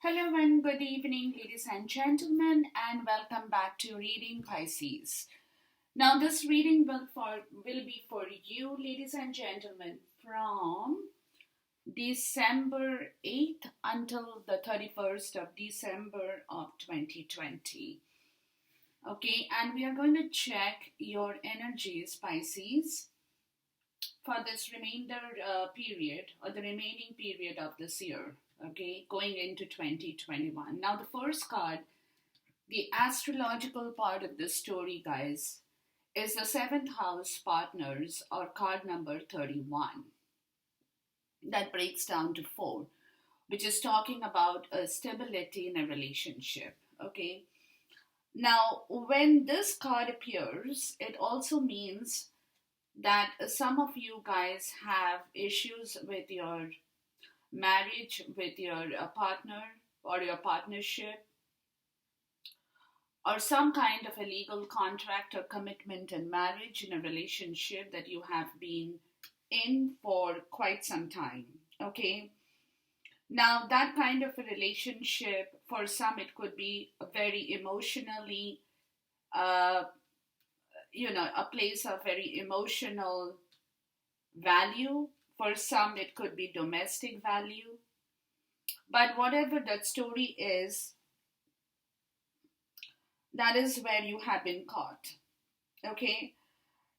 Hello and good evening, ladies and gentlemen, and welcome back to Reading Pisces. Now, this reading will be for you, ladies and gentlemen, from December 8th until the 31st of December of 2020. Okay, and we are going to check your energies, Pisces, for this remainder period or the remaining period of this year. Okay, going into 2021. Now, the first card, the astrological part of this story, guys, is the seventh house partners or card number 31. That breaks down to 4, which is talking about a stability in a relationship. Okay, now when this card appears, it also means that some of you guys have issues with your marriage, with your partner or your partnership, or some kind of a legal contract or commitment in marriage in a relationship that you have been in for quite some time. Okay, now that kind of a relationship, for some it could be very emotionally uh, a place of very emotional value. For some it could be domestic value, but whatever that story is, that is where you have been caught. Okay,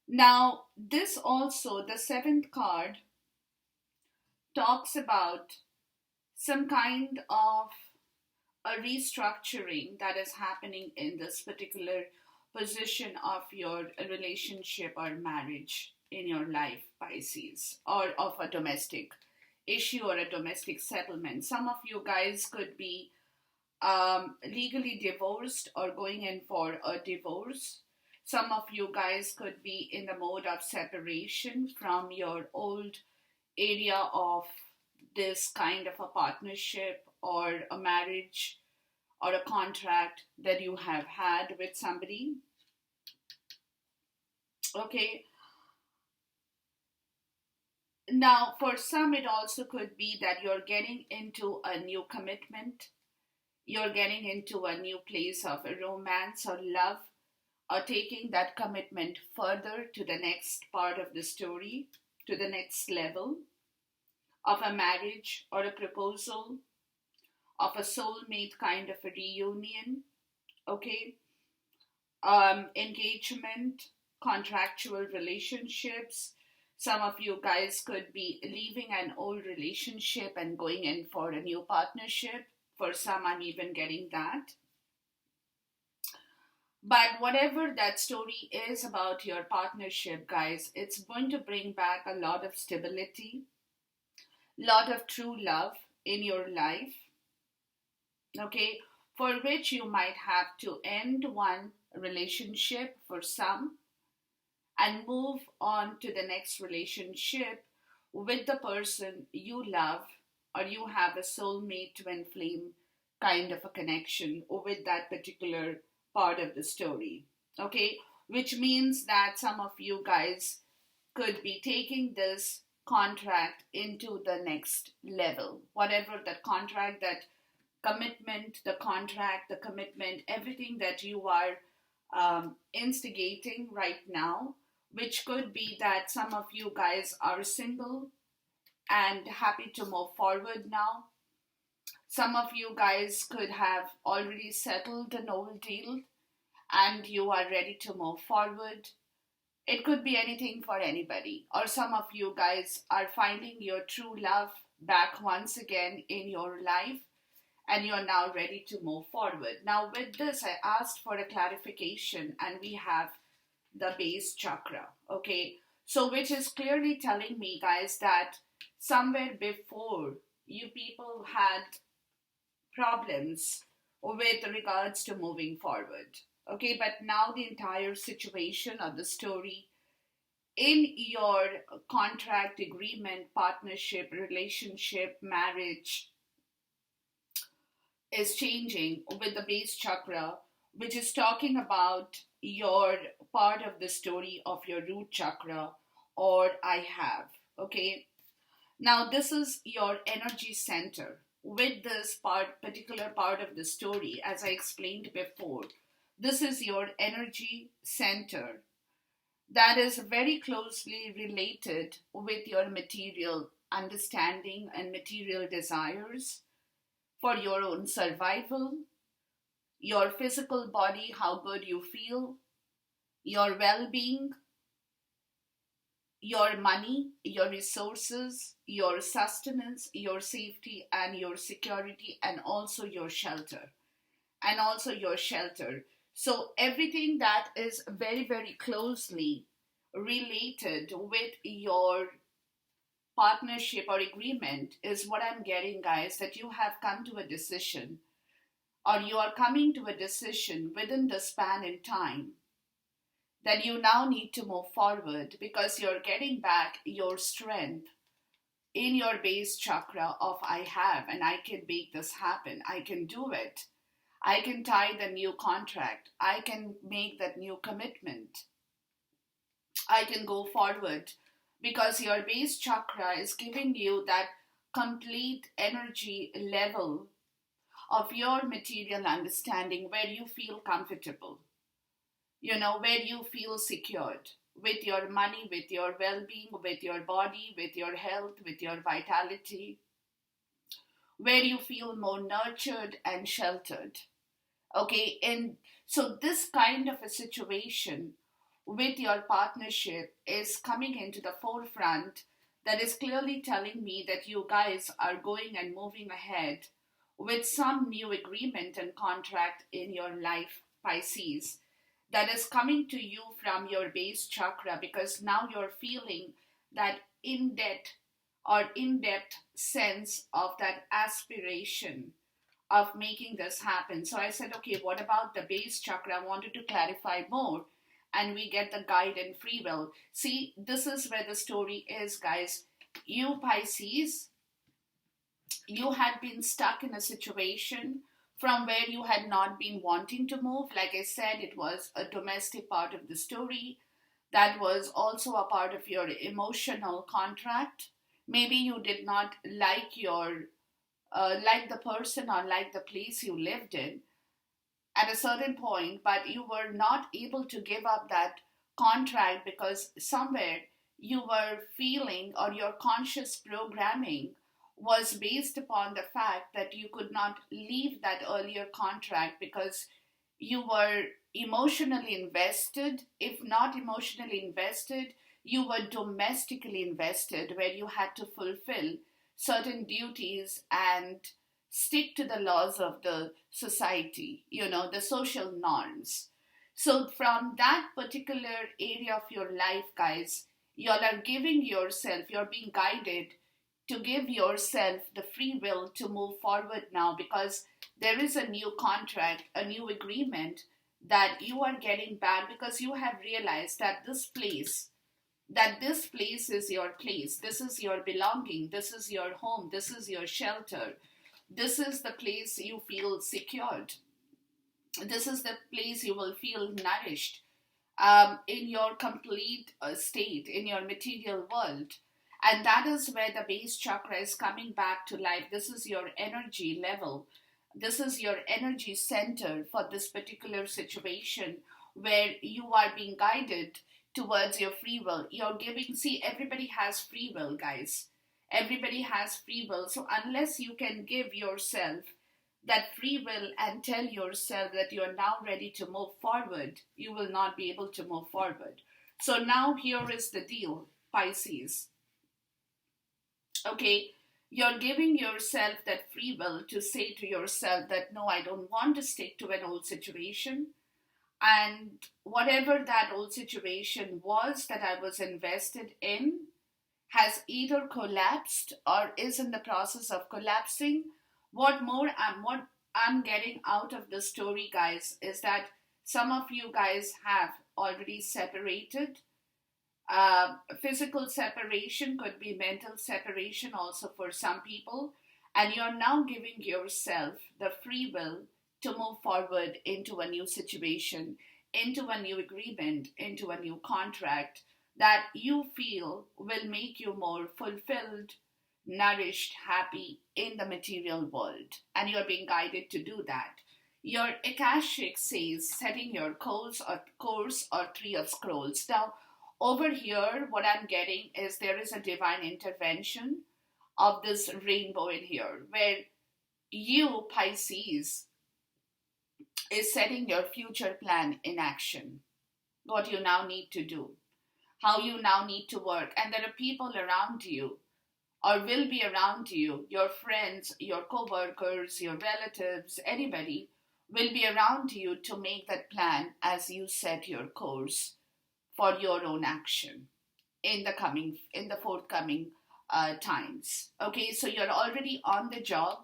now this also, the seventh card, talks about some kind of a restructuring that is happening in this particular position of your relationship or marriage in your life, Pisces, or of a domestic issue or a domestic settlement. Some of you guys could be legally divorced or going in for a divorce. Some of you guys could be in the mode of separation from your old area of this kind of a partnership or a marriage or a contract that you have had with somebody. Okay, now for some it also could be that you're getting into a new commitment, you're getting into a new place of romance or love, or taking that commitment further to the next part of the story, to the next level of a marriage or a proposal, of a soulmate kind of a reunion. Okay, engagement, contractual relationships. Some of you guys could be leaving an old relationship and going in for a new partnership. For some, I'm even getting that. But whatever that story is about your partnership, guys, it's going to bring back a lot of stability, lot of true love in your life. Okay, for which you might have to end one relationship for some and move on to the next relationship with the person you love, or you have a soulmate twin flame kind of a connection with that particular part of the story. Okay, which means that some of you guys could be taking this contract into the next level, whatever that contract, that commitment, the contract, the commitment, everything that you are instigating right now, which could be that some of you guys are single and happy to move forward now. Some of you guys could have already settled an old deal and you are ready to move forward. It could be anything for anybody. Or some of you guys are finding your true love back once again in your life and you're now ready to move forward. Now, with this, I asked for a clarification, and we have the base chakra. Okay, so which is clearly telling me, guys, that somewhere before you people had problems with regards to moving forward. Okay, but now the entire situation of the story in your contract, agreement, partnership, relationship, marriage is changing with the base chakra, which is talking about your part of the story of your root chakra, or I have. Okay, now this is your energy center. with this particular part of the story, as I explained before, this is your energy center that is very closely related with your material understanding and material desires for your own survival, your physical body, how good you feel, your well being, your money, your resources, your sustenance, your safety, and your security, and also your shelter. And also your shelter. So, everything that is very, very closely related with your partnership or agreement is what I'm getting, guys, that you have come to a decision, or you are coming to a decision within the span in time that you now need to move forward because you're getting back your strength in your base chakra of I have and I can make this happen. I can do it. I can tie the new contract. I can make that new commitment. I can go forward because your base chakra is giving you that complete energy level of your material understanding where you feel comfortable, where you feel secured with your money, with your well being, with your body, with your health, with your vitality, where you feel more nurtured and sheltered. Okay, and so this kind of a situation with your partnership is coming into the forefront that is clearly telling me that you guys are going and moving ahead with some new agreement and contract in your life, Pisces, that is coming to you from your base chakra because now you're feeling that in-depth sense of that aspiration of making this happen. So I said, okay, what about the base chakra? I wanted to clarify more. And we get the guide and free will. See, this is where the story is, guys. You, Pisces, you had been stuck in a situation from where you had not been wanting to move. Like I said, it was a domestic part of the story. That was also a part of your emotional contract. Maybe you did not like the person or like the place you lived in at a certain point, but you were not able to give up that contract because somewhere you were feeling or your conscious programming was based upon the fact that you could not leave that earlier contract because you were emotionally invested. If not emotionally invested, you were domestically invested, where you had to fulfill certain duties and stick to the laws of the society, the social norms. So, from that particular area of your life, guys, y'all are giving yourself, you're being guided to give yourself the free will to move forward now because there is a new contract, a new agreement that you are getting back because you have realized that this place is your place, this is your belonging, this is your home, this is your shelter, this is the place you feel secured, this is the place you will feel nourished in your complete state, in your material world. And that is where the base chakra is coming back to life. This is your energy level. This is your energy center for this particular situation where you are being guided towards your free will. You're giving, see, everybody has free will, guys. Everybody has free will. So unless you can give yourself that free will and tell yourself that you're now ready to move forward, you will not be able to move forward. So now here is the deal, Pisces. Okay, you're giving yourself that free will to say to yourself that no, I don't want to stick to an old situation. And whatever that old situation was that I was invested in has either collapsed or is in the process of collapsing. What I'm getting out of the story, guys, is that some of you guys have already separated. Physical separation could be mental separation also for some people, and you're now giving yourself the free will to move forward into a new situation, into a new agreement, into a new contract that you feel will make you more fulfilled, nourished, happy in the material world, and you're being guided to do that. Your Akashic says setting your course or Three of Scrolls. Now, over here, what I'm getting is there is a divine intervention of this rainbow in here, where you, Pisces, is setting your future plan in action. What you now need to do, how you now need to work. And there are people around you or will be around you, your friends, your co workers, your relatives, anybody will be around you to make that plan as you set your course for your own action in the forthcoming times. Okay, so you're already on the job,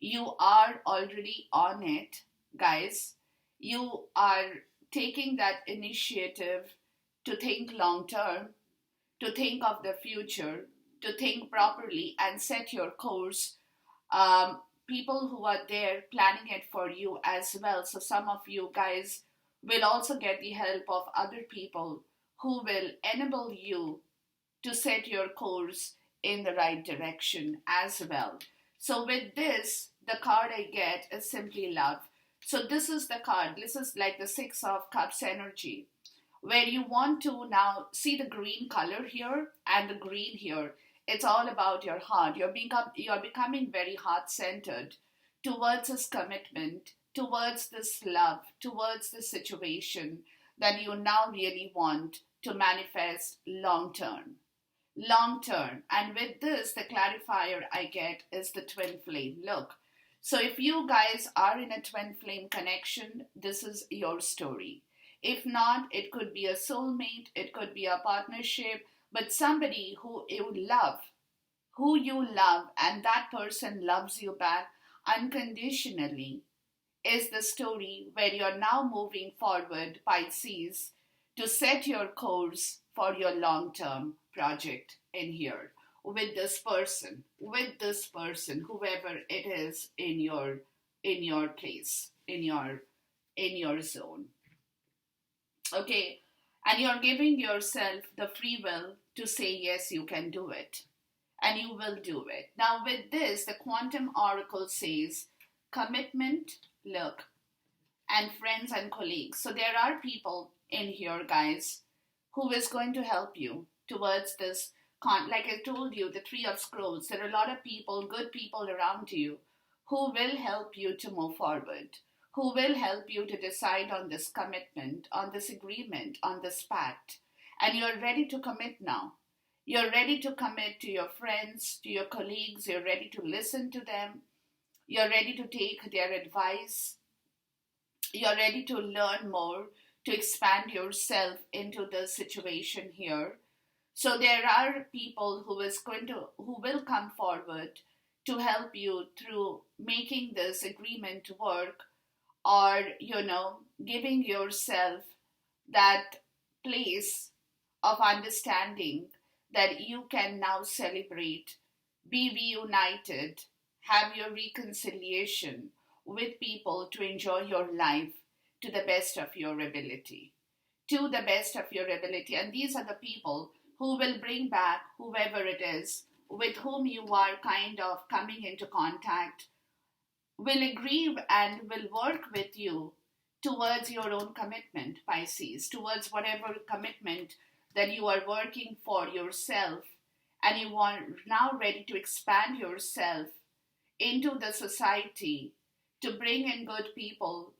you are already on it, guys. You are taking that initiative to think long term, to think of the future, to think properly and set your course. People who are there planning it for you as well. So some of you guys will also get the help of other people who will enable you to set your course in the right direction as well. So with this, the card I get is simply love. So this is the card. This is like the Six of Cups energy, where you want to now see the green color here and the green here. It's all about your heart. You're becoming very heart-centered towards this commitment, towards this love, towards this situation that you now really want to manifest long term. Long term. And with this, the clarifier I get is the twin flame. Look, so if you guys are in a twin flame connection, this is your story. If not, it could be a soulmate, it could be a partnership, but somebody who you love, and that person loves you back unconditionally, is the story where you're now moving forward, Pisces, to set your course for your long-term project in here with this person, whoever it is in your place, in your zone. Okay, and you're giving yourself the free will to say yes, you can do it, and you will do it. Now with this, the quantum oracle says commitment, look, and friends and colleagues. So there are people in here, guys, who is going to help you towards this. Like I told you, the Three of Scrolls, there are a lot of people, good people around you, who will help you to move forward, who will help you to decide on this commitment, on this agreement, on this pact. And you're ready to commit now. You're ready to commit to your friends, to your colleagues. You're ready to listen to them. You're ready to take their advice. You're ready to learn more, to expand yourself into the situation here. So there are people who will come forward to help you through making this agreement work, or giving yourself that place of understanding that you can now celebrate, be reunited, have your reconciliation with people to enjoy your life to the best of your ability. To the best of your ability. And these are the people who will bring back whoever it is with whom you are kind of coming into contact, will agree and will work with you towards your own commitment, Pisces, towards whatever commitment that you are working for yourself, and you are now ready to expand yourself into the society, to bring in good people,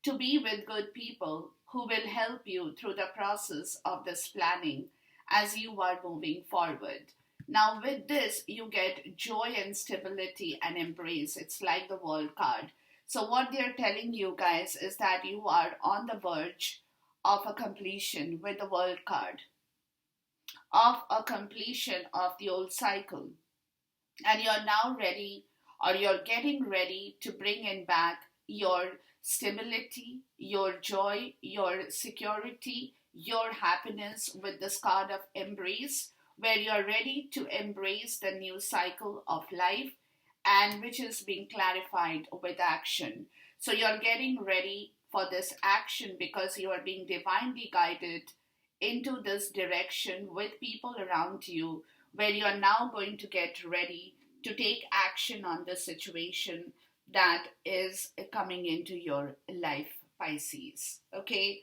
to be with good people who will help you through the process of this planning as you are moving forward. Now with this, you get joy and stability and embrace. It's like the World card. So what they're telling you guys is that you are on the verge of a completion with the World card, of a completion of the old cycle. And you're now ready, or you're getting ready to bring in back your stability, your joy, your security, your happiness with this card of embrace, where you're ready to embrace the new cycle of life, and which is being clarified with action. So you're getting ready for this action because you are being divinely guided into this direction with people around you where you are now going to get ready to take action on the situation that is coming into your life, Pisces. Okay,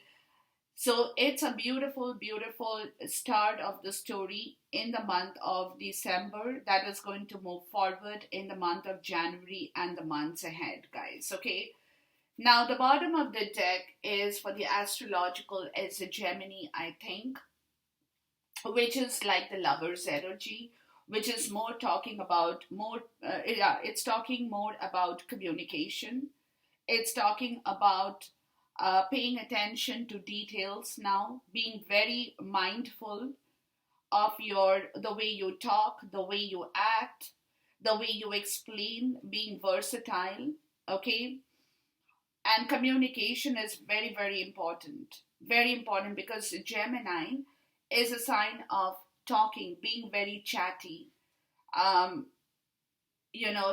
so it's a beautiful, beautiful start of the story in the month of December that is going to move forward in the month of January and the months ahead, guys. Okay. Now, the bottom of the deck is for the astrological, it's a Gemini, I think, which is like the lover's energy, which is more talking about it's talking more about communication. It's talking about paying attention to details now, being very mindful of the way you talk, the way you act, the way you explain, being versatile. Okay, and communication is very, very important. Very important because Gemini is a sign of talking, being very chatty, um,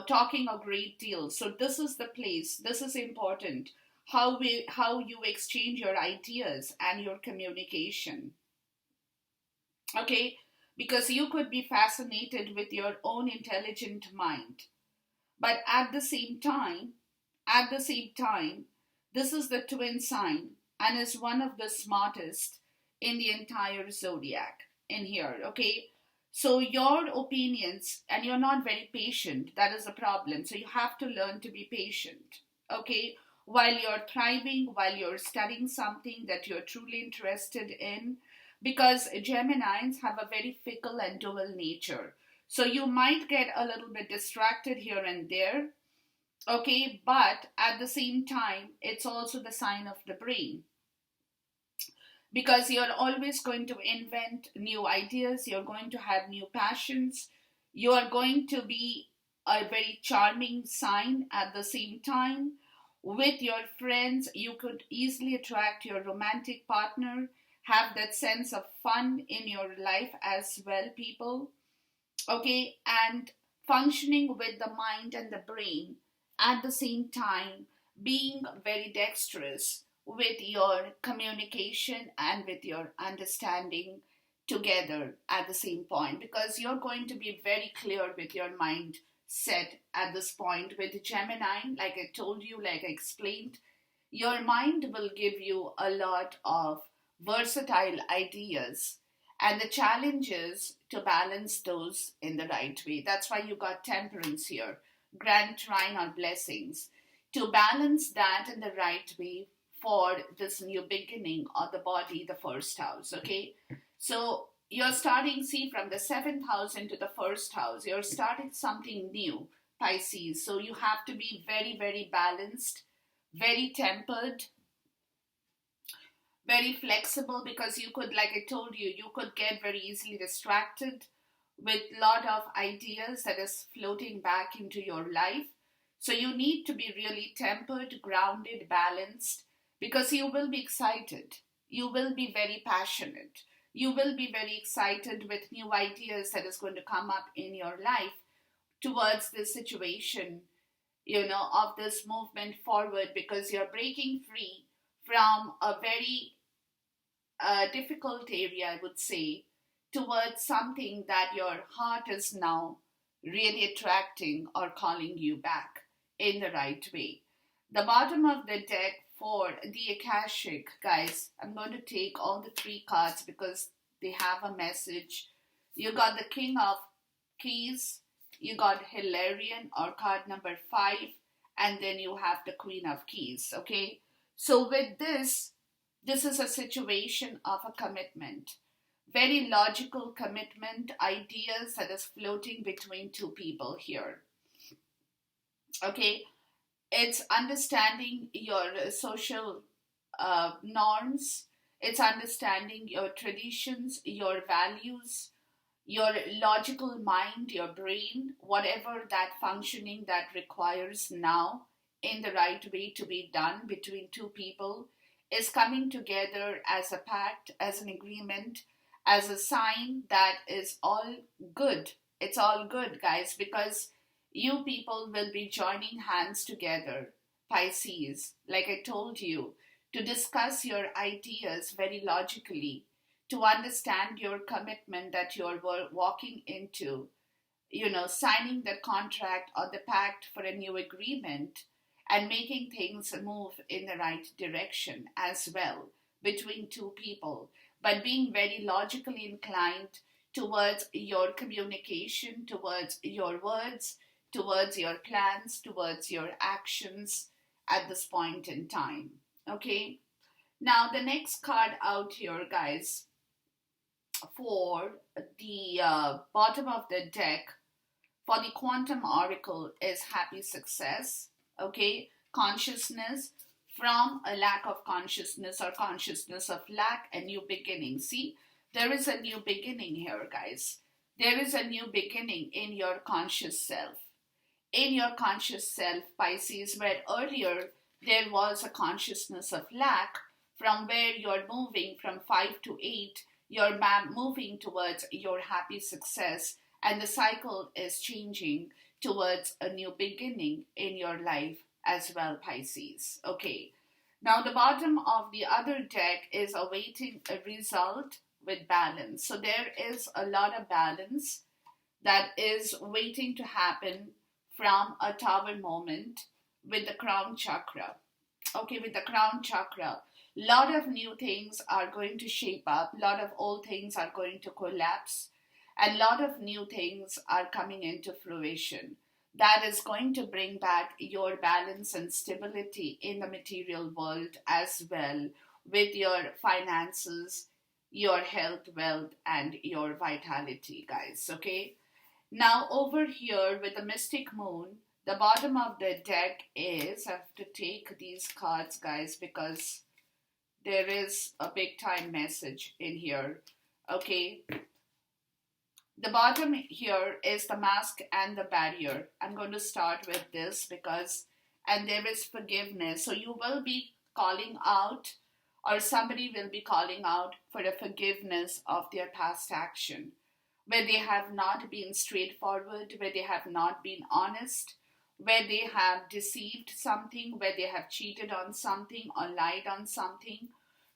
talking a great deal. So this is the place, this is important. How you exchange your ideas and your communication. Okay? Because you could be fascinated with your own intelligent mind. But at the same time, this is the twin sign and is one of the smartest in the entire zodiac in here, okay? So your opinions, and you're not very patient, that is a problem. So you have to learn to be patient, okay? While you're thriving, while you're studying something that you're truly interested in, because Geminis have a very fickle and dual nature. So you might get a little bit distracted here and there, okay, but at the same time, it's also the sign of the brain because you're always going to invent new ideas, you're going to have new passions, you are going to be a very charming sign at the same time. With your friends, you could easily attract your romantic partner, have that sense of fun in your life as well, people. Okay, and functioning with the mind and the brain at the same time, being very dexterous with your communication and with your understanding together at the same point, because you're going to be very clear with your mind set at this point. With Gemini, like I told you, like I explained, your mind will give you a lot of versatile ideas, and the challenge is to balance those in the right way. That's why you got temperance here, grand trine or blessings, to balance that in the right way for this new beginning of the body, the first house. Okay, so you're starting, see, from the seventh house into the first house, you're starting something new, Pisces. So you have to be very, very balanced, very tempered, very flexible, because you could, like I told you, you could get very easily distracted with a lot of ideas that is floating back into your life. So you need to be really tempered, grounded, balanced, because you will be excited, you will be very passionate, you will be very excited with new ideas that is going to come up in your life towards this situation, of this movement forward, because you're breaking free from a very difficult area, I would say, towards something that your heart is now really attracting or calling you back in the right way. The bottom of the deck for the Akashic, guys, I'm going to take all the three cards because they have a message. You got the King of Keys, you got Hilarion or card number 5, and then you have the Queen of Keys, okay? So with this is a situation of a commitment. Very logical commitment, ideas that is floating between two people here. Okay, it's understanding your social norms, it's understanding your traditions, your values, your logical mind, your brain, whatever that functioning that requires now in the right way to be done between two people is coming together as a pact, as an agreement, as a sign that is all good. It's all good, guys, because you people will be joining hands together, Pisces, like I told you, to discuss your ideas very logically, to understand your commitment that you're walking into, signing the contract or the pact for a new agreement and making things move in the right direction as well between two people, but being very logically inclined towards your communication, towards your words, towards your plans, towards your actions at this point in time. Okay? Now, the next card out here, guys, for the bottom of the deck for the quantum oracle is happy success. Okay? Consciousness from a lack of consciousness or consciousness of lack, a new beginning. See, there is a new beginning here, guys. There is a new beginning in your conscious self. In your conscious self, Pisces, where earlier there was a consciousness of lack, from where you're moving from 5 to 8, you're moving towards your happy success, and the cycle is changing towards a new beginning in your life as well, Pisces. Okay. Now, the bottom of the other deck is awaiting a result with balance. So there is a lot of balance that is waiting to happen from a tower moment with the crown chakra. Okay, with the crown chakra, lot of new things are going to shape up, lot of old things are going to collapse, and lot of new things are coming into fruition. That is going to bring back your balance and stability in the material world as well, with your finances, your health, wealth, and your vitality, guys. Okay. Now, over here with the mystic moon, the bottom of the deck is, I have to take these cards, guys, because there is a big time message in here. Okay. The bottom here is the mask and the barrier. I'm going to start with this because, and there is forgiveness. So you will be calling out, or somebody will be calling out for the forgiveness of their past action, where they have not been straightforward, where they have not been honest, where they have deceived something, where they have cheated on something or lied on something,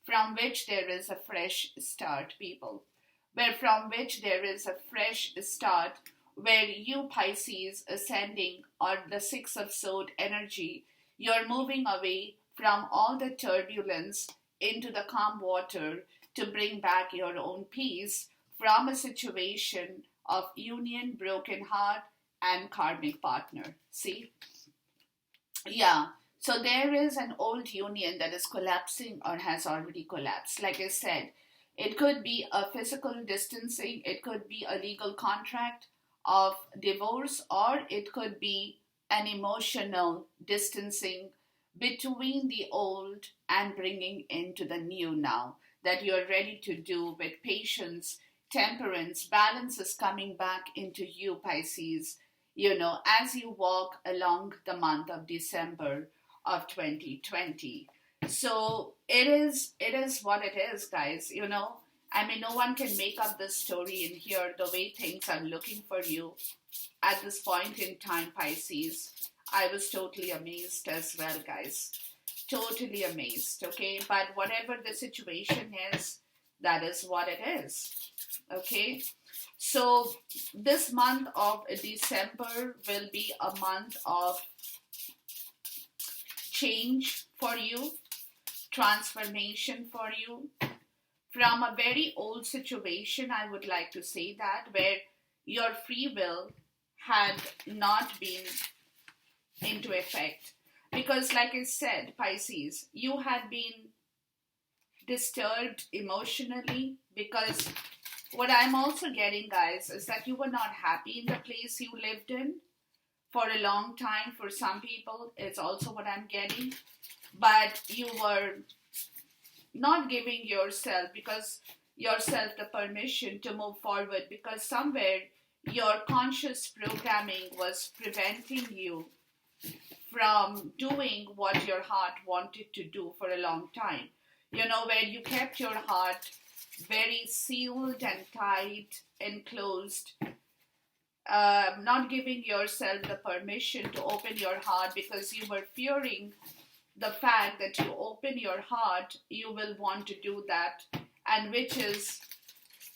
from which there is a fresh start, people. Where from which there is a fresh start, where you, Pisces, ascending, or the Six of Swords energy, you're moving away from all the turbulence into the calm water to bring back your own peace from a situation of union, broken heart, and karmic partner. See? Yeah. So there is an old union that is collapsing or has already collapsed. Like I said, it could be a physical distancing, it could be a legal contract of divorce, or it could be an emotional distancing between the old and bringing into the new now that you're ready to do with patience, temperance. Balance is coming back into you, Pisces, as you walk along the month of December of 2020. So it is what it is, guys. I mean, no one can make up this story in here the way things are looking for you at this point in time, Pisces. I was totally amazed as well, guys. Totally amazed, okay? But whatever the situation is, that is what it is, okay? So this month of December will be a month of change for you, transformation for you, from a very old situation, I would like to say that, where your free will had not been into effect. Because like I said, Pisces, you had been disturbed emotionally, because what I'm also getting, guys, is that you were not happy in the place you lived in for a long time. For some people, it's also what I'm getting. But you were not giving yourself the permission to move forward, because somewhere your conscious programming was preventing you from doing what your heart wanted to do for a long time. Where you kept your heart very sealed and tight and closed, not giving yourself the permission to open your heart, because you were fearing the fact that you open your heart, you will want to do that and which is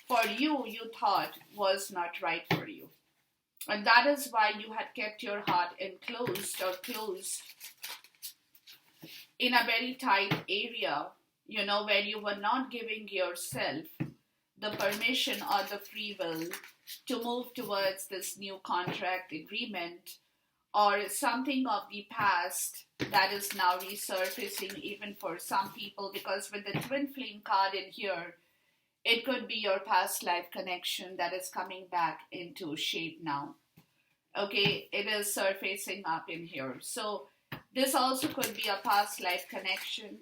for you, you thought was not right for you. And that is why you had kept your heart enclosed or closed in a very tight area, where you were not giving yourself the permission or the free will to move towards this new contract agreement or something of the past that is now resurfacing even for some people, because with the twin flame card in here, it could be your past life connection that is coming back into shape now. Okay, it is surfacing up in here. So this also could be a past life connection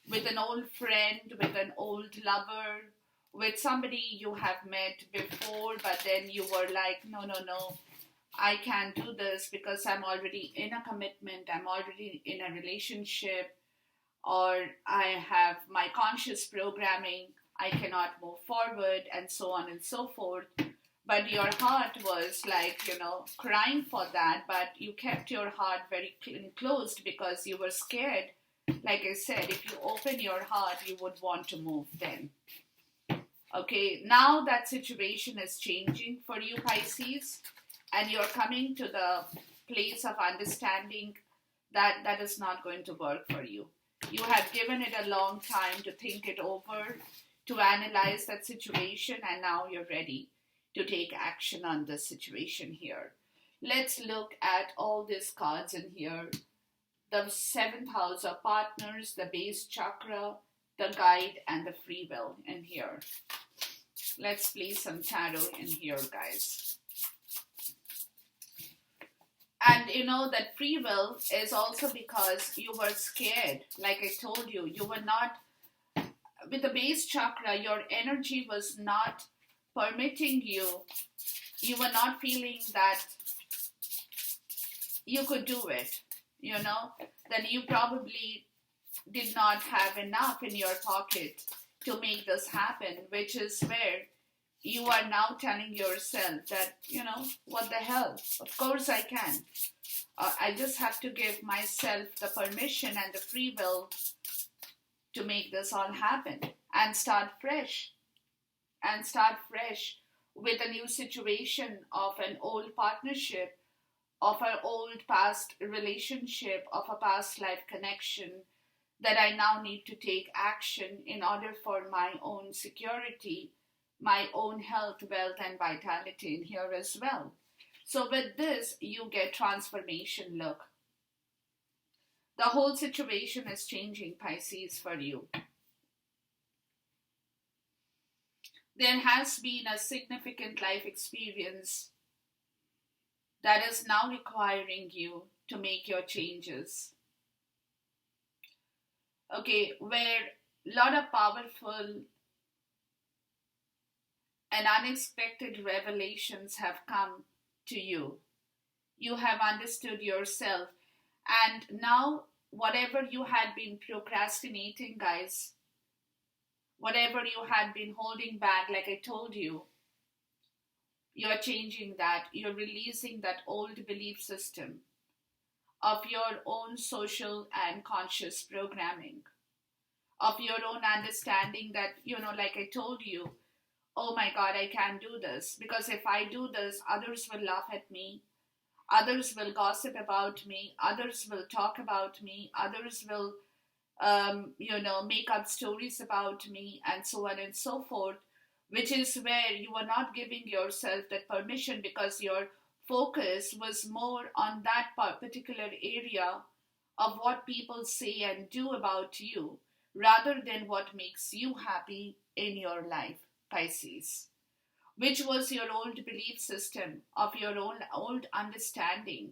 with an old friend, with an old lover, with somebody you have met before, but then you were like, no, I can't do this because I'm already in a commitment, I'm already in a relationship, or I have my conscious programming, I cannot move forward, and so on and so forth. But your heart was like, crying for that, but you kept your heart very closed because you were scared. Like I said, if you open your heart, you would want to move then. Okay, now that situation is changing for you, Pisces, and you're coming to the place of understanding that that is not going to work for you. You have given it a long time to think it over, to analyze that situation, and now you're ready to take action on this situation here. Let's look at all these cards in here. The 7th house of partners, the base chakra, the guide, and the free will in here. Let's play some tarot in here, guys. And that free will is also because you were scared. Like I told you, you were not, with the base chakra, your energy was not permitting you were not feeling that you could do it, that you probably did not have enough in your pocket to make this happen, which is where you are now telling yourself that, what the hell, of course I can. I just have to give myself the permission and the free will to make this all happen and start fresh. And start fresh with a new situation of an old partnership, of an old past relationship, of a past life connection, that I now need to take action in order for my own security, my own health, wealth, and vitality in here as well. So with this, you get transformation. Look, the whole situation is changing, Pisces, for you. There has been a significant life experience that is now requiring you to make your changes. Okay, where a lot of powerful and unexpected revelations have come to you. You have understood yourself, and now whatever you had been procrastinating, guys, whatever you had been holding back, like I told you, you're changing that. You're releasing that old belief system of your own social and conscious programming, of your own understanding that, like I told you, oh my God, I can't do this, because if I do this, others will laugh at me, others will gossip about me, others will talk about me, others will make up stories about me, and so on and so forth, which is where you are not giving yourself that permission because your focus was more on that particular area of what people say and do about you rather than what makes you happy in your life, Pisces, which was your old belief system of your own old understanding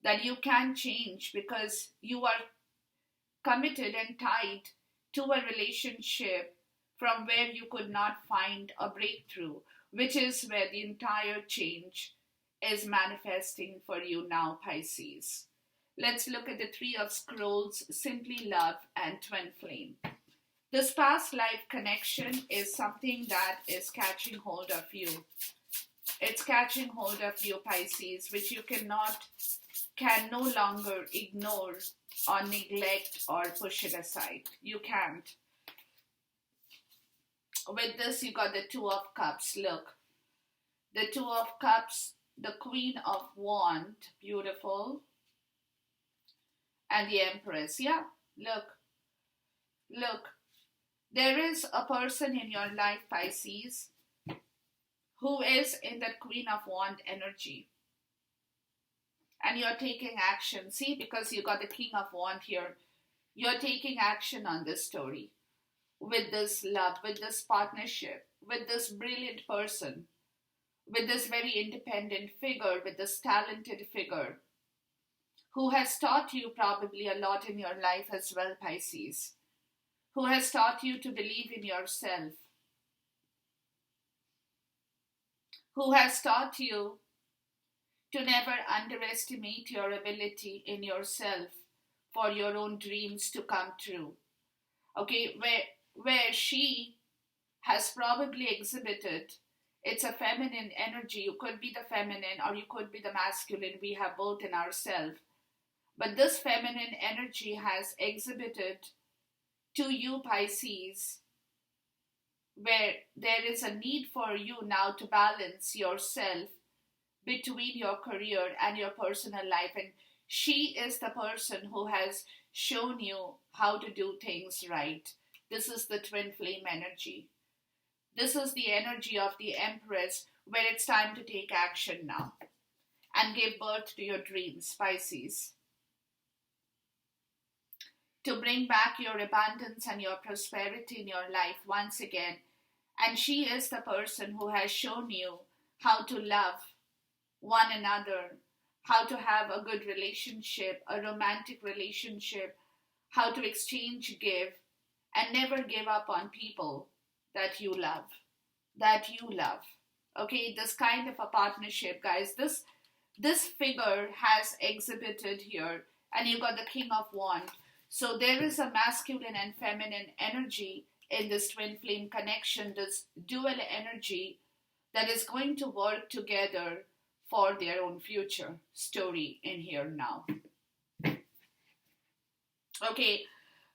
that you can change because you are committed and tied to a relationship from where you could not find a breakthrough, which is where the entire change is manifesting for you now, Pisces. Let's look at the 3 of Scrolls, Simply Love, and Twin Flame. This past life connection is something that is catching hold of you. It's catching hold of you, Pisces, which you can no longer ignore or neglect or push it aside. You can't. With this, you got the Two of Cups. Look, the Two of Cups, the Queen of Wands, beautiful, and the Empress. Yeah, look. There is a person in your life, Pisces, who is in that Queen of Wands energy. And you're taking action. See, because you got the King of Wands here, you're taking action on this story. With this love, with this partnership, with this brilliant person, with this very independent figure, with this talented figure, who has taught you probably a lot in your life as well, Pisces, who has taught you to believe in yourself, who has taught you to never underestimate your ability in yourself for your own dreams to come true. Okay, where she has probably exhibited, it's a feminine energy. You could be the feminine or you could be the masculine. We have both in ourselves. But this feminine energy has exhibited to you, Pisces, where there is a need for you now to balance yourself between your career and your personal life. And she is the person who has shown you how to do things right. This is the twin flame energy. This is the energy of the Empress, where it's time to take action now and give birth to your dreams, Pisces. To bring back your abundance and your prosperity in your life once again. And she is the person who has shown you how to love one another, how to have a good relationship, a romantic relationship, how to exchange, give, and never give up on people that you love. Okay, this kind of a partnership, guys, this figure has exhibited here, and you got the King of Wands. So there is a masculine and feminine energy in this twin flame connection, this dual energy that is going to work together for their own future story in here now. Okay,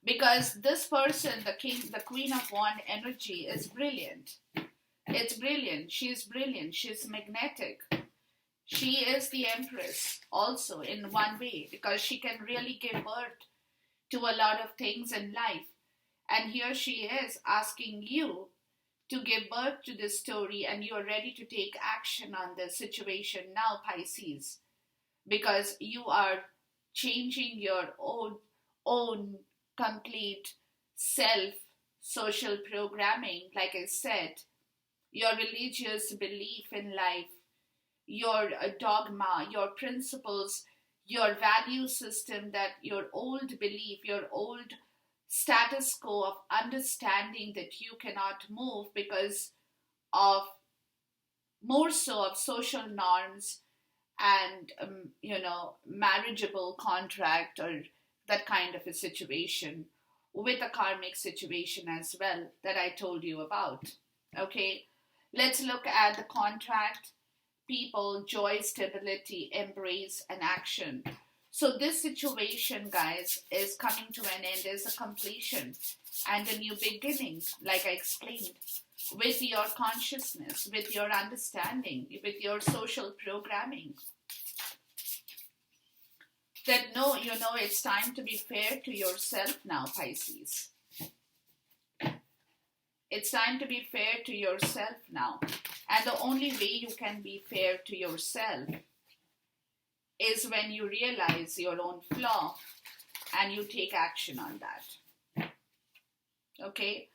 because this person, the Queen of Wands energy is brilliant. It's brilliant. She's brilliant. She's magnetic. She is the Empress also in one way, because she can really give birth to a lot of things in life. And here she is asking you to give birth to this story, and you are ready to take action on the situation now, Pisces, because you are changing your own complete self social programming, like I said, your religious belief in life, your dogma, your principles, your value system, that your old belief, your old status quo of understanding that you cannot move because of more so of social norms and marriageable contract or that kind of a situation, with a karmic situation as well that I told you about. Okay, let's look at the contract, people, joy, stability, embrace, and action. So this situation, guys, is coming to an end. There's a completion and a new beginning, like I explained, with your consciousness, with your understanding, with your social programming. That no, it's time to be fair to yourself now, Pisces. It's time to be fair to yourself now. And the only way you can be fair to yourself is when you realize your own flaw and you take action on that. Okay?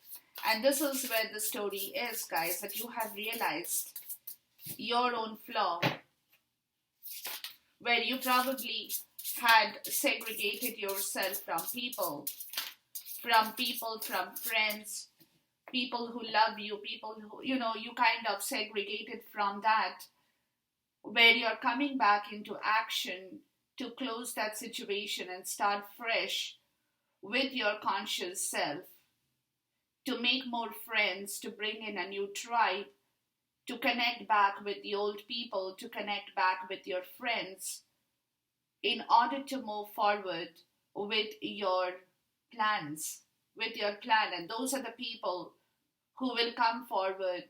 And this is where the story is, guys, that you have realized your own flaw, where you probably had segregated yourself from people, from friends, people who love you, people who, you kind of segregated from that, where you're coming back into action to close that situation and start fresh with your conscious self, to make more friends, to bring in a new tribe, to connect back with the old people, to connect back with your friends, in order to move forward with your plans, with your plan. And those are the people who will come forward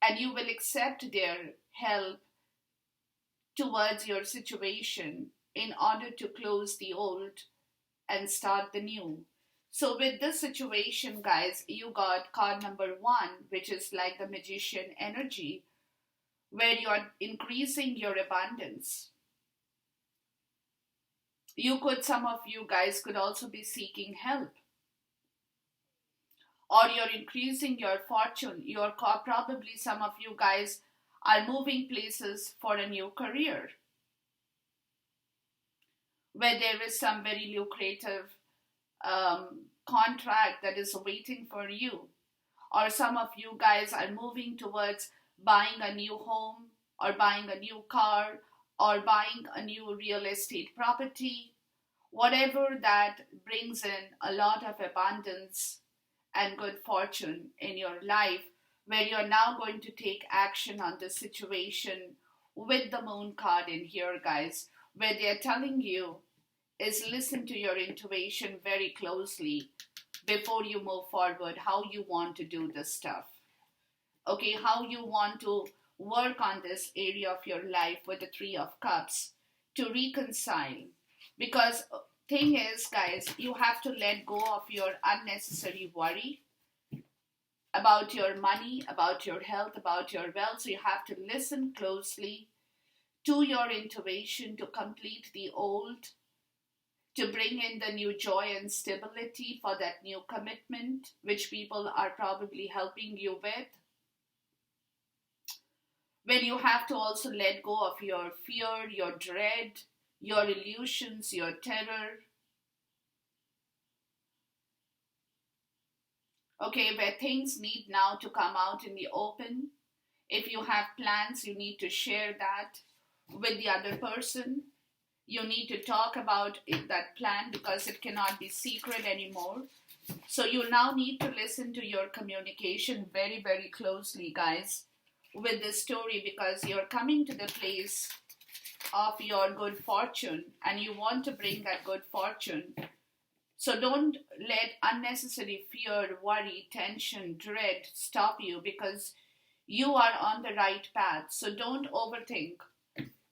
and you will accept their help towards your situation in order to close the old and start the new. So with this situation, guys, you got card number 1, which is like the magician energy, where you are increasing your abundance. Some of you guys could also be seeking help, or you're increasing your fortune. Probably some of you guys are moving places for a new career, where there is some very lucrative contract that is waiting for you. Or some of you guys are moving towards buying a new home, or buying a new car, or buying a new real estate property. Whatever that brings in a lot of abundance and good fortune in your life, where you're now going to take action on the situation with the moon card in here, guys, where they're telling you is listen to your intuition very closely before you move forward, how you want to do this stuff. Okay, how you want to work on this area of your life with the 3 of Cups to reconcile. Because thing is, guys, you have to let go of your unnecessary worry about your money, about your health, about your wealth. So you have to listen closely to your intuition to complete the old, to bring in the new joy and stability for that new commitment, which people are probably helping you with. When you have to also let go of your fear, your dread, your illusions, your terror. Okay, where things need now to come out in the open. If you have plans, you need to share that with the other person. You need to talk about that plan because it cannot be secret anymore. So you now need to listen to your communication very, very closely, guys, with this story, because you're coming to the place of your good fortune and you want to bring that good fortune. So don't let unnecessary fear, worry, tension, dread stop you, because you are on the right path. So don't overthink.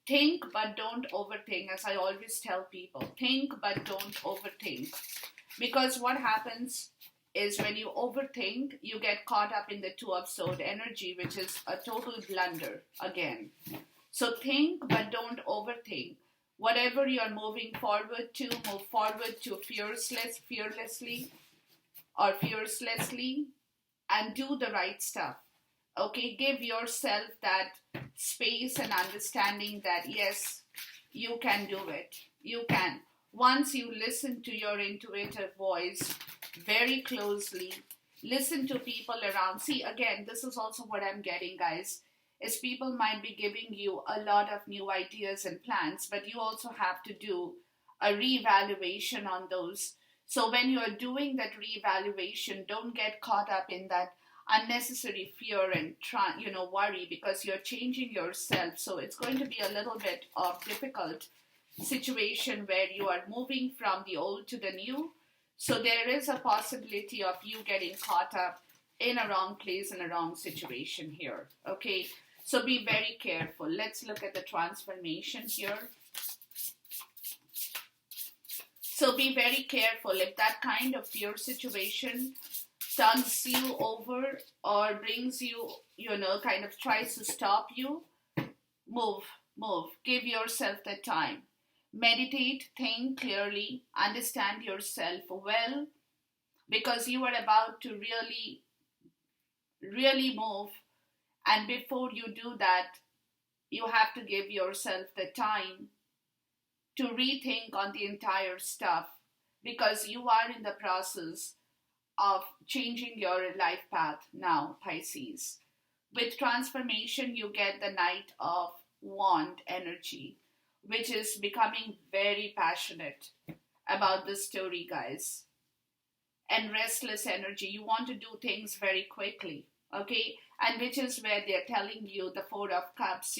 Think, but don't overthink, as I always tell people. Think, but don't overthink. Because what happens is when you overthink, you get caught up in the 2 of Swords energy, which is a total blunder again. So think, but don't overthink. Whatever you're moving forward to, move forward to fearlessly, and do the right stuff. Okay, give yourself that space and understanding that yes, you can do it. You can. Once you listen to your intuitive voice very closely, listen to people around. See, again, this is also what I'm getting, guys, is people might be giving you a lot of new ideas and plans, but you also have to do a reevaluation on those. So when you're doing that reevaluation, don't get caught up in that unnecessary fear and worry, because you're changing yourself. So it's going to be a little bit of difficult situation where you are moving from the old to the new. So there is a possibility of you getting caught up in a wrong place and a wrong situation here. Okay, so be very careful. Let's look at the transformation here. So be very careful. If that kind of fear situation turns you over or brings you, kind of tries to stop you, move. Give yourself the time. Meditate, think clearly, understand yourself well, because you are about to really move. And before you do that, you have to give yourself the time to rethink on the entire stuff, because you are in the process of changing your life path now, Pisces. With transformation, you get the Knight of Wand energy, which is becoming very passionate about this story, guys. And restless energy, you want to do things very quickly, okay? And which is where they're telling you the 4 of Cups,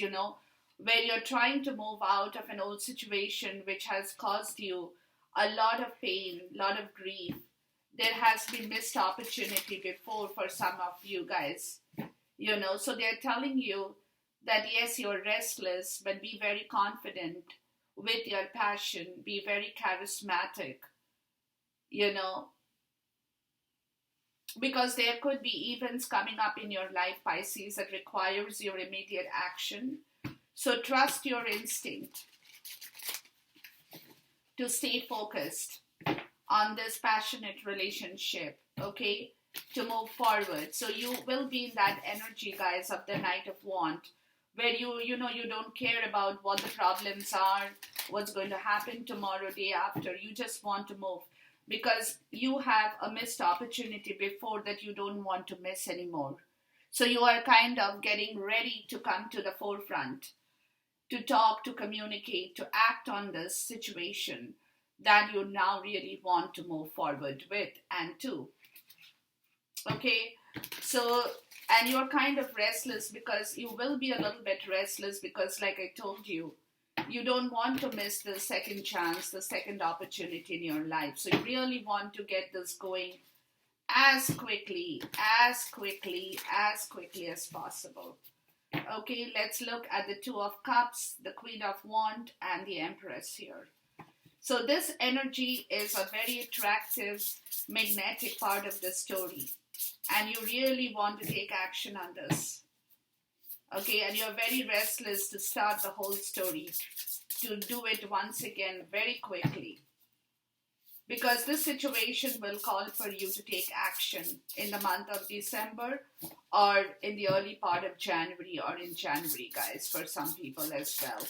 where you're trying to move out of an old situation which has caused you a lot of pain, a lot of grief, there has been missed opportunity before for some of you guys, so they're telling you that yes, you're restless, but be very confident with your passion, be very charismatic, you know, because there could be events coming up in your life, Pisces, that requires your immediate action. So trust your instinct to stay focused on this passionate relationship, okay, to move forward. So you will be in that energy, guys, of the Knight of Wands, where you don't care about what the problems are, what's going to happen tomorrow, day after. You just want to move because you have a missed opportunity before that you don't want to miss anymore. So you are kind of getting ready to come to the forefront, to talk, to communicate, to act on this situation that you now really want to move forward with and to. Okay, so, and you're kind of restless because you will be a little bit restless because, like I told you, you don't want to miss the second chance, the second opportunity in your life. So you really want to get this going as quickly as possible. Okay, let's look at the Two of Cups, the Queen of Wands, and the Empress here. So this energy is a very attractive, magnetic part of the story. And you really want to take action on this. Okay, and you're very restless to start the whole story, to do it once again very quickly. Because this situation will call for you to take action in the month of December or in the early part of January or in January, guys, for some people as well.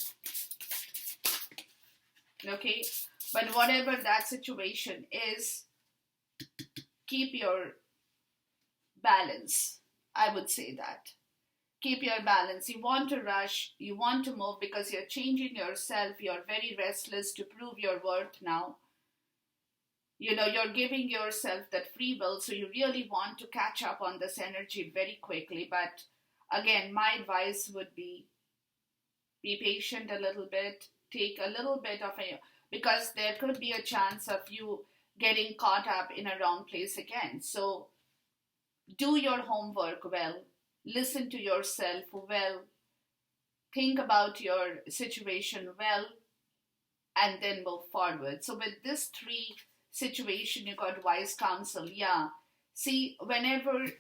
Okay, but whatever that situation is, keep your balance. I would say that. Keep your balance. You want to rush, you want to move because you're changing yourself. You're very restless to prove your worth now. You're giving yourself that free will, so you really want to catch up on this energy very quickly. But again, my advice would be patient a little bit, take a little bit of because there could be a chance of you getting caught up in a wrong place again. So do your homework well, listen to yourself well, think about your situation well, and then move forward. So with this 3 situation, you got wise counsel. Yeah. See, wise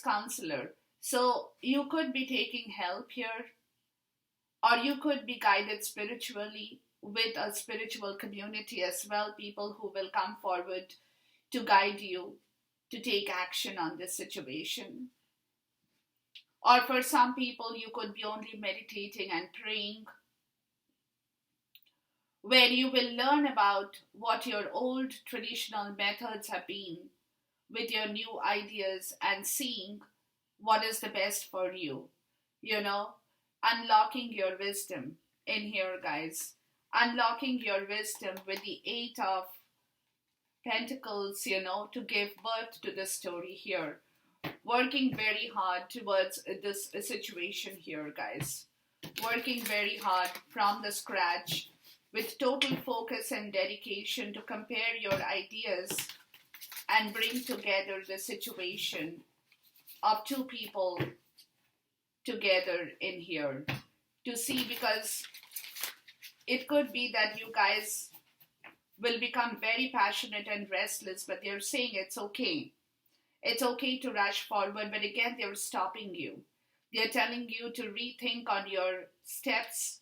counselor. So you could be taking help here, or you could be guided spiritually with a spiritual community as well, people who will come forward to guide you to take action on this situation. Or for some people, you could be only meditating and praying, where you will learn about what your old traditional methods have been with your new ideas and seeing what is the best for you. Unlocking your wisdom in here, guys. Unlocking your wisdom with the 8 of Pentacles, to give birth to the story here. Working very hard towards this situation here, guys. Working very hard from the scratch with total focus and dedication to compare your ideas and bring together the situation of 2 people together in here to see, because it could be that you guys will become very passionate and restless, but they're saying it's okay. It's okay to rush forward, but again, they're stopping you. They're telling you to rethink on your steps,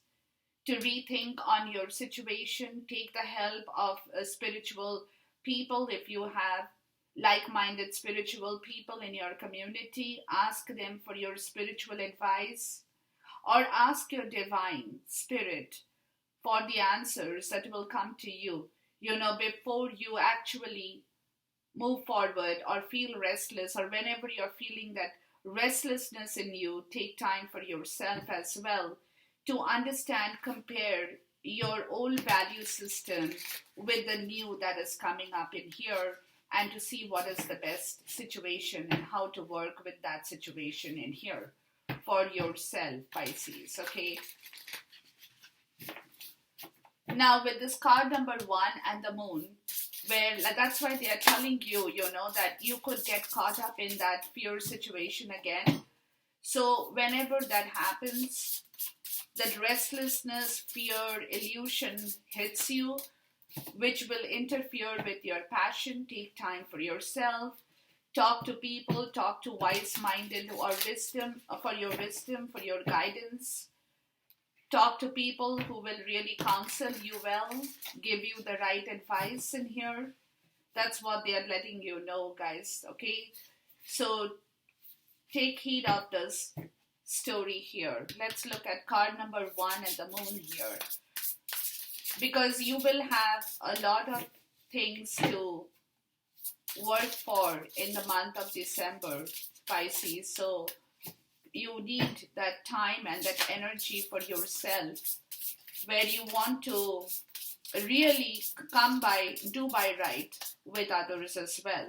to rethink on your situation, take the help of spiritual people. If you have like-minded spiritual people in your community, ask them for your spiritual advice, or ask your divine spirit for the answers that will come to you, before you actually move forward or feel restless, or whenever you're feeling that restlessness in you, take time for yourself as well to understand, compare your old value system with the new that is coming up in here, and to see what is the best situation and how to work with that situation in here for yourself, Pisces, okay? Now with this card number 1 and the moon, where that's why they are telling you, that you could get caught up in that fear situation again. So whenever that happens, that restlessness, fear, illusion hits you, which will interfere with your passion. Take time for yourself. Talk to people, talk to wise-minded who are wisdom, for your guidance. Talk to people who will really counsel you well, give you the right advice in here. That's what they are letting you know, guys, okay? So take heed of this story here. Let's look at card number 1 and the moon here. Because you will have a lot of things to work for in the month of December, Pisces. So you need that time and that energy for yourself, where you want to really do by right with others as well.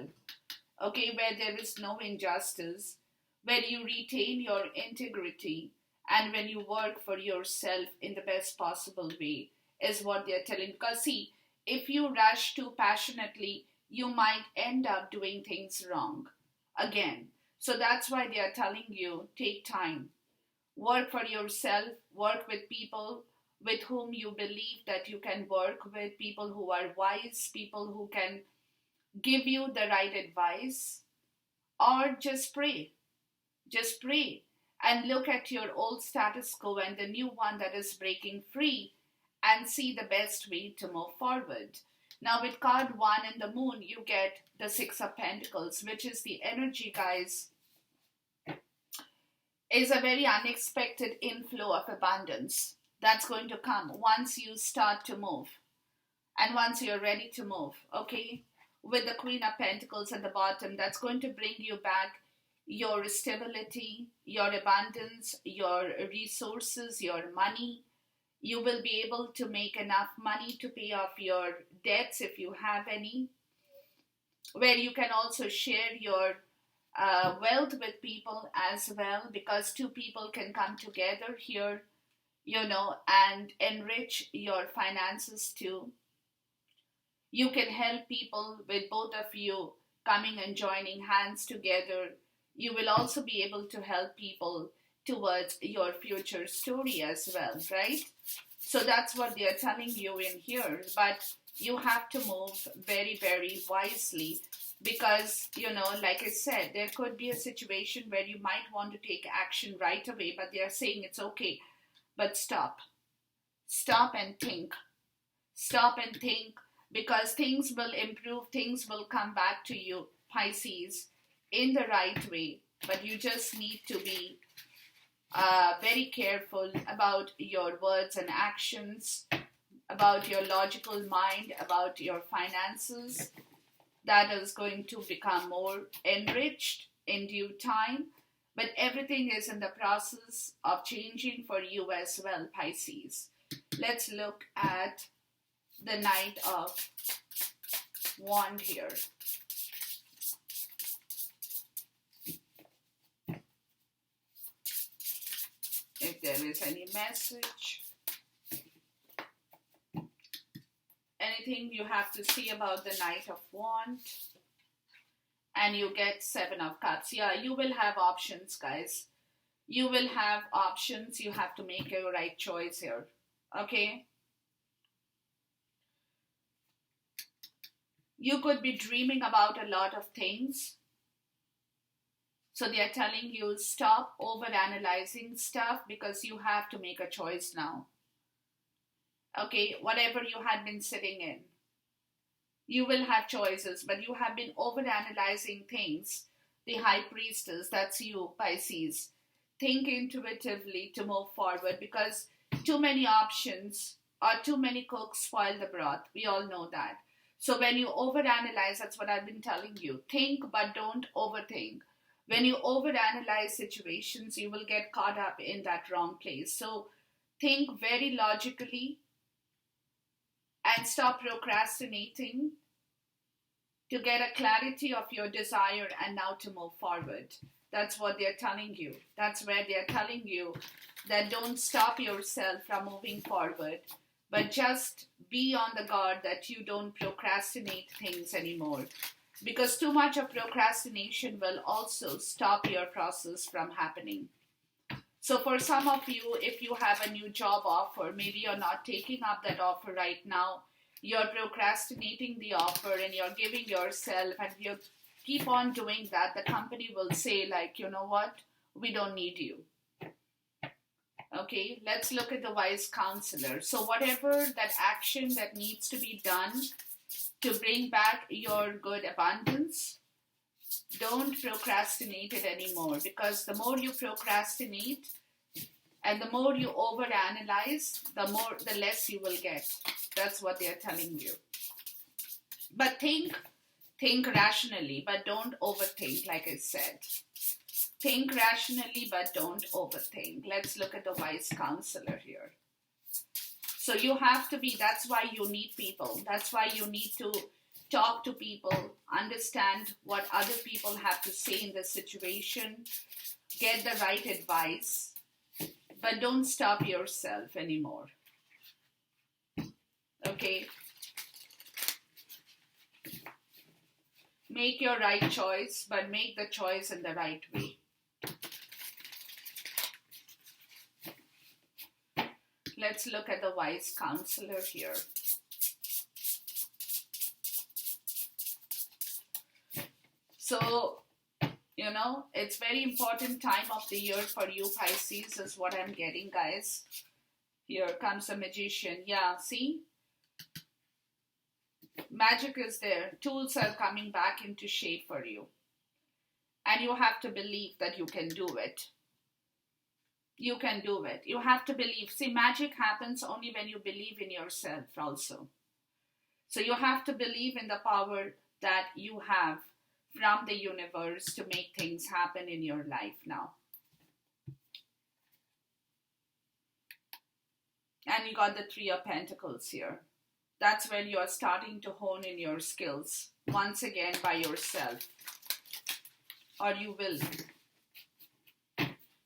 Okay, where there is no injustice, where you retain your integrity, and when you work for yourself in the best possible way, is what they're telling. Because see, if you rush too passionately, you might end up doing things wrong again. So that's why they are telling you, take time. Work for yourself, work with people with whom you believe that you can work with, people who are wise, people who can give you the right advice, or just pray. Just pray and look at your old status quo and the new one that is breaking free and see the best way to move forward. Now with card 1 and the moon, you get the 6 of Pentacles, which is the energy, guys, is a very unexpected inflow of abundance that's going to come once you start to move and once you're ready to move, okay? With the Queen of Pentacles at the bottom, that's going to bring you back your stability, your abundance, your resources, your money. You will be able to make enough money to pay off your debts if you have any, where you can also share your wealth with people as well, because two people can come together here, and enrich your finances too. You can help people with both of you coming and joining hands together. You will also be able to help people towards your future story as well, right? So that's what they are telling you in here. But you have to move very, very wisely because, like I said, there could be a situation where you might want to take action right away, but they are saying it's okay. But stop. Stop and think. Stop and think, because things will improve, things will come back to you, Pisces, in the right way. But you just need to be very careful about your words and actions, about your logical mind, about your finances. That is going to become more enriched in due time. But everything is in the process of changing for you as well, Pisces. Let's look at the Knight of Wands here. If there is any message, anything you have to see about the Knight of Wands, and you get 7 of Cups. Yeah, you will have options, guys. You will have options. You have to make your right choice here. Okay? You could be dreaming about a lot of things. So they are telling you, stop over-analyzing stuff because you have to make a choice now. Okay, whatever you had been sitting in. You will have choices, but you have been over-analyzing things. The High Priestess, that's you, Pisces. Think intuitively to move forward, because too many options or too many cooks spoil the broth. We all know that. So when you over-analyze, that's what I've been telling you. Think, but don't overthink. When you overanalyze situations, you will get caught up in that wrong place. So think very logically and stop procrastinating to get a clarity of your desire and now to move forward. That's what they're telling you. That's where they're telling you that don't stop yourself from moving forward, But just be on the guard that you don't procrastinate things anymore. Because too much of procrastination will also stop your process from happening. So for some of you, if you have a new job offer, maybe you're not taking up that offer right now. You're procrastinating the offer and you're giving yourself, and you keep on doing that, the company will say like, you know what, we don't need you. Okay, let's look at the wise counselor. So whatever that action that needs to be done to bring back your good abundance, don't procrastinate it anymore, because the more you procrastinate and the more you overanalyze, the less you will get. That's what they're telling you. But think rationally, but don't overthink, like I said. Think rationally, but don't overthink. Let's look at the wise counselor here. So you have to be, that's why you need people. That's why you need to talk to people, understand what other people have to say in the situation, get the right advice, but don't stop yourself anymore. Okay? Make your right choice, but make the choice in the right way. Let's look at the wise counselor here. So, it's very important time of the year for you, Pisces, is what I'm getting, guys. Here comes a magician. Yeah, see? Magic is there. Tools are coming back into shape for you. And you have to believe that you can do it. You can do it. You have to believe. See, magic happens only when you believe in yourself also. So you have to believe in the power that you have from the universe to make things happen in your life now. And you got the Three of Pentacles here. That's when you are starting to hone in your skills once again by yourself. Or you will.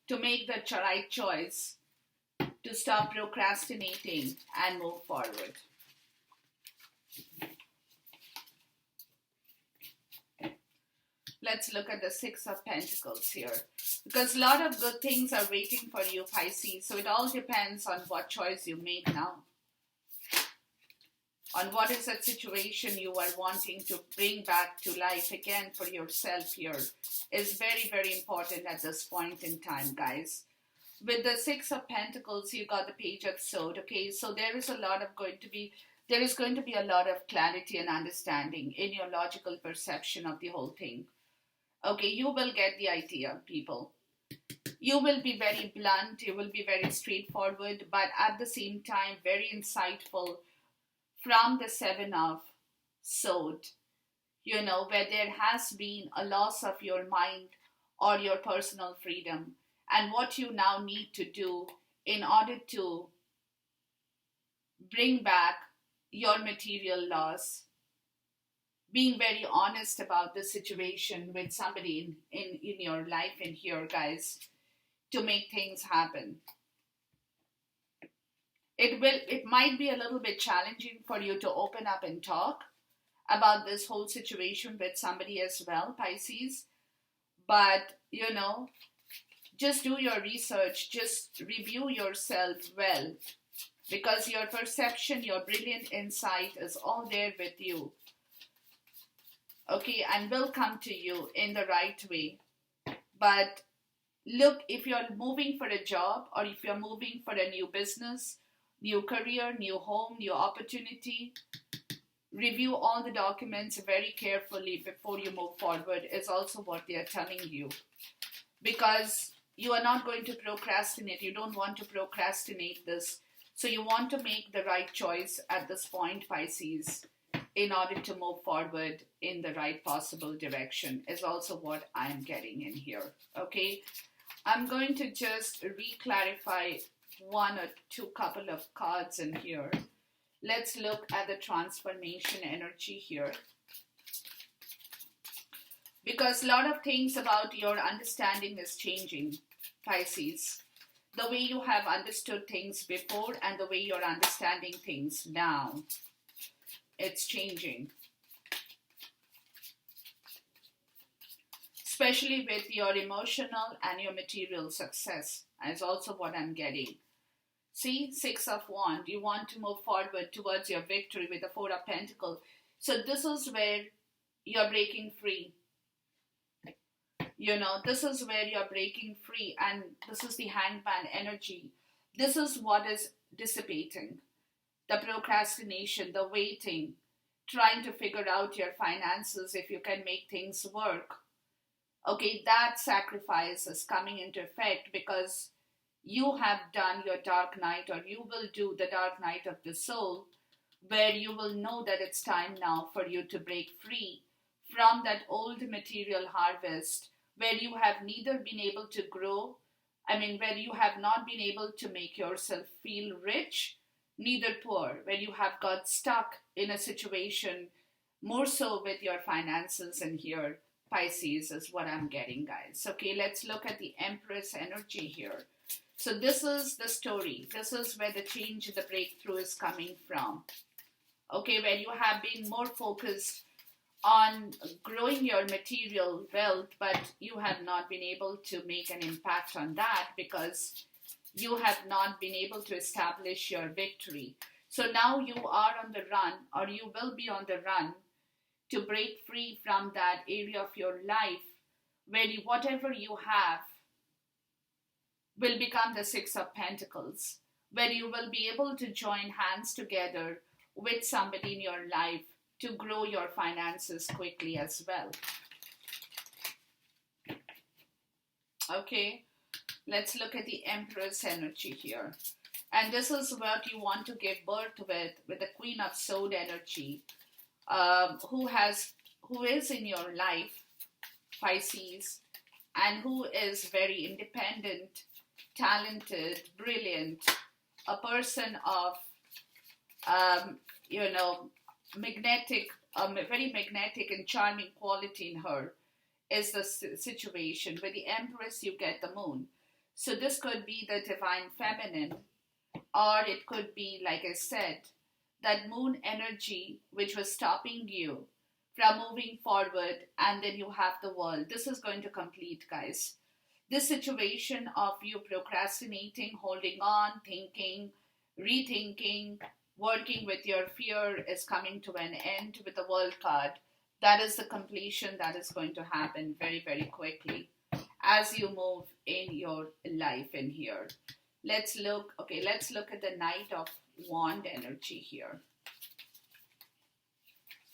To make the right choice, to stop procrastinating and move forward. Let's look at the Six of Pentacles here. Because a lot of good things are waiting for you, Pisces. So it all depends on what choice you make now. On what is that situation you are wanting to bring back to life again for yourself here is very, very important at this point in time, guys. With the Six of Pentacles, you got the Page of Swords, okay? So there is going to be a lot of clarity and understanding in your logical perception of the whole thing. Okay, you will get the idea, people. You will be very blunt, you will be very straightforward, but at the same time, very insightful. From the Seven of Swords, where there has been a loss of your mind or your personal freedom, and what you now need to do in order to bring back your material loss, being very honest about the situation with somebody in your life in here, guys, to make things happen. It might be a little bit challenging for you to open up and talk about this whole situation with somebody as well, Pisces. But, just do your research, just review yourself well. Because your perception, your brilliant insight is all there with you. Okay, and will come to you in the right way. But look, if you're moving for a job or if you're moving for a new business, new career, new home, new opportunity, review all the documents very carefully before you move forward is also what they are telling you. Because you are not going to procrastinate. You don't want to procrastinate this. So you want to make the right choice at this point, Pisces, in order to move forward in the right possible direction is also what I'm getting in here. Okay? I'm going to just re-clarify one or two couple of cards in here. Let's look at the transformation energy here. Because a lot of things about your understanding is changing, Pisces. the way you have understood things before and the way you're understanding things now. It's changing. Especially with your emotional and your material success, is also what I'm getting. See, Six of Wands, you want to move forward towards your victory with the Four of Pentacles. So this is where you're breaking free. This is where you're breaking free, and this is the Hangman energy. This is what is dissipating. The procrastination, the waiting, trying to figure out your finances if you can make things work. Okay, that sacrifice is coming into effect because you have done your dark night, or you will do the dark night of the soul, where you will know that it's time now for you to break free from that old material harvest where you have neither been able to grow, where you have not been able to make yourself feel rich, neither poor, where you have got stuck in a situation more so with your finances. And here, Pisces is what I'm getting, guys. Okay, let's look at the Empress energy here. So this is the story. This is where the change, the breakthrough is coming from. Okay, where you have been more focused on growing your material wealth, but you have not been able to make an impact on that because you have not been able to establish your victory. So now you are on the run, or you will be on the run to break free from that area of your life where whatever you have will become the Six of Pentacles, where you will be able to join hands together with somebody in your life to grow your finances quickly as well. Okay, let's look at the Empress energy here. And this is what you want to give birth with the Queen of Swords energy, who is in your life, Pisces, and who is very independent, talented, brilliant, a person of, magnetic, very magnetic and charming quality in her is the situation. With the Empress, you get the Moon. So this could be the Divine Feminine, or it could be, like I said, that Moon energy which was stopping you from moving forward, and then you have the World. This is going to complete, guys. This situation of you procrastinating, holding on, thinking, rethinking, working with your fear is coming to an end with the World card. That is the completion that is going to happen very, very quickly as you move in your life in here. Let's look at the Knight of Wand energy here.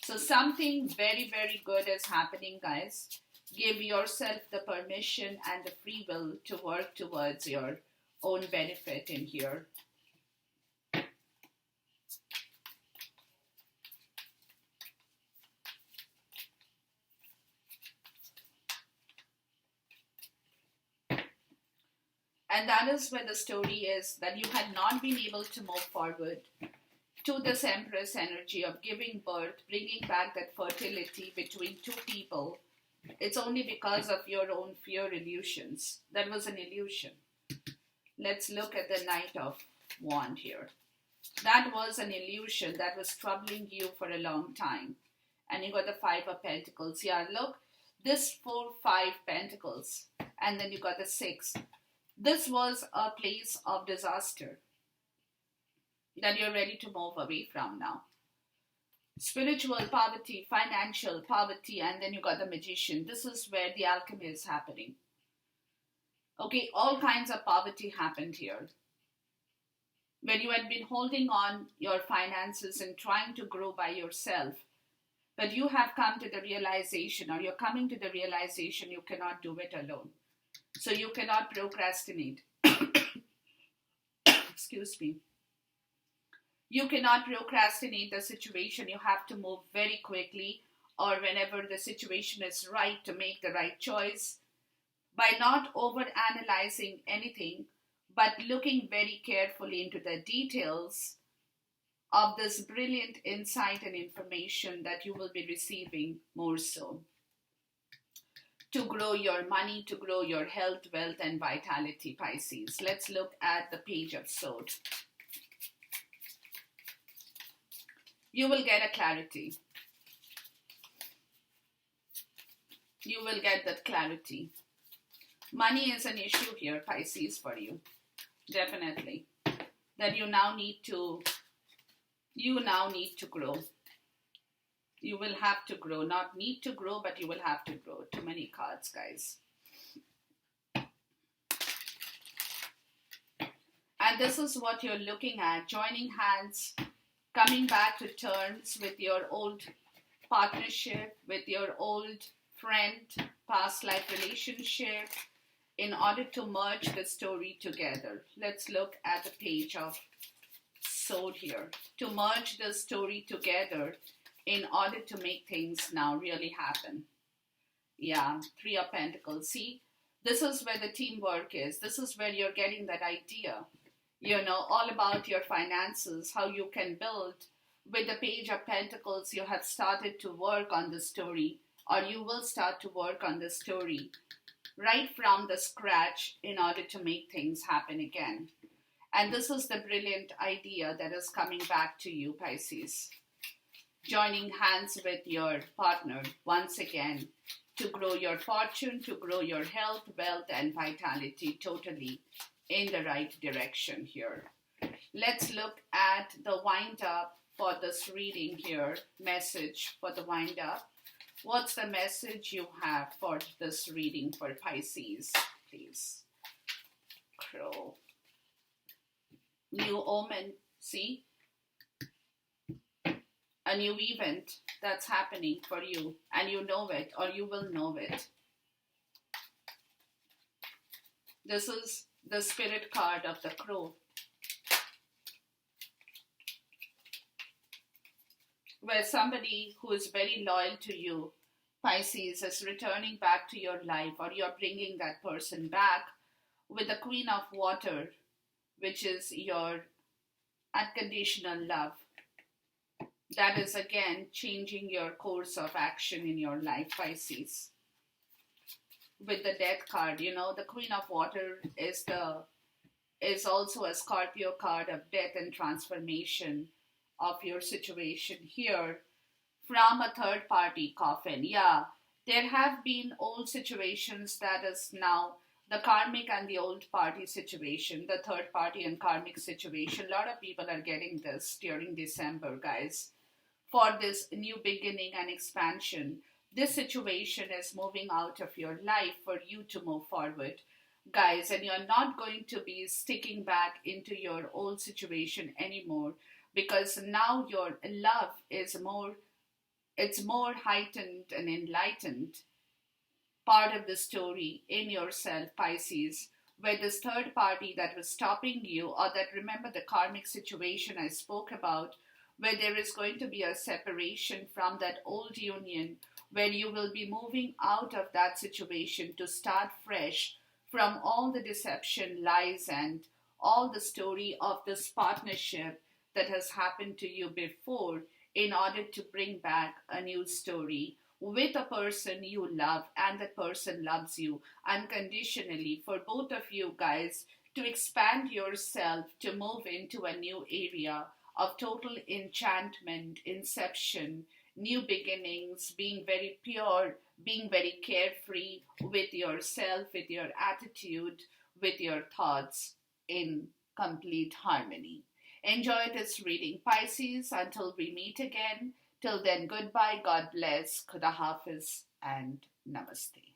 So something very, very good is happening, guys. Give yourself the permission and the free will to work towards your own benefit in here. And that is where the story is, that you had not been able to move forward to this Empress energy of giving birth, bringing back that fertility between two people. It's only because of your own fear illusions. That was an illusion. Let's look at the Knight of Wand here. That was an illusion that was troubling you for a long time. And you got the Five of Pentacles. Yeah, look, this 4, 5 Pentacles. And then you got the 6. This was a place of disaster that you're ready to move away from now. Spiritual poverty, financial poverty, and then you got the Magician. This is where the alchemy is happening. Okay, all kinds of poverty happened here. When you had been holding on your finances and trying to grow by yourself, but you have come to the realization, or you're coming to the realization, you cannot do it alone. So you cannot procrastinate. Excuse me. You cannot procrastinate the situation. You have to move very quickly, or whenever the situation is right, to make the right choice by not over-analyzing anything, but looking very carefully into the details of this brilliant insight and information that you will be receiving more so. to grow your money, to grow your health, wealth, and vitality, Pisces. Let's look at the Page of Swords. You will get a clarity. You will get that clarity. Money is an issue here, Pisces, for you. Definitely. That you now need to grow. You will have to grow. Not need to grow, but you will have to grow. Too many cards, guys. And this is what you're looking at. Joining hands, coming back to terms with your old partnership, with your old friend, past life relationship, in order to merge the story together. Let's look at the Page of Swords here. To merge the story together in order to make things now really happen. Yeah, Three of Pentacles. See, this is where the teamwork is. This is where you're getting that idea. You know, all about your finances, how you can build. With the Page of Pentacles, you have started to work on the story, or you will start to work on the story right from the scratch in order to make things happen again. And this is the brilliant idea that is coming back to you, Pisces. Joining hands with your partner once again to grow your fortune, to grow your health, wealth, and vitality totally in the right direction here. Let's look at the wind up for this reading here. Message for the wind up. What's the message you have for this reading for Pisces, please? Crow. New omen, see? A new event that's happening for you, and you know it, or you will know it. This is the spirit card of the crow. Where somebody who is very loyal to you, Pisces, is returning back to your life, or you're bringing that person back with the Queen of Water, which is your unconditional love. That is again changing your course of action in your life, Pisces. With the Death card, you know, the Queen of Water is also a Scorpio card of death and transformation of your situation here from a third party coffin. Yeah, there have been old situations that is now the karmic and the old party situation, the third party and karmic situation. A lot of people are getting this during December, guys, for this new beginning and expansion. This situation is moving out of your life for you to move forward, guys, and you're not going to be sticking back into your old situation anymore, because now your love is more heightened and enlightened part of the story in yourself, Pisces, where this third party that was stopping you, or that, remember the karmic situation I spoke about, where there is going to be a separation from that old union, where you will be moving out of that situation to start fresh from all the deception, lies, and all the story of this partnership that has happened to you before, in order to bring back a new story with a person you love, and that person loves you unconditionally, for both of you guys to expand yourself, to move into a new area of total enchantment, inception, new beginnings, being very pure, being very carefree with yourself, with your attitude, with your thoughts, in complete harmony. Enjoy this reading, Pisces, until we meet again. Till then, goodbye, God bless, Khuda Hafiz, and Namaste.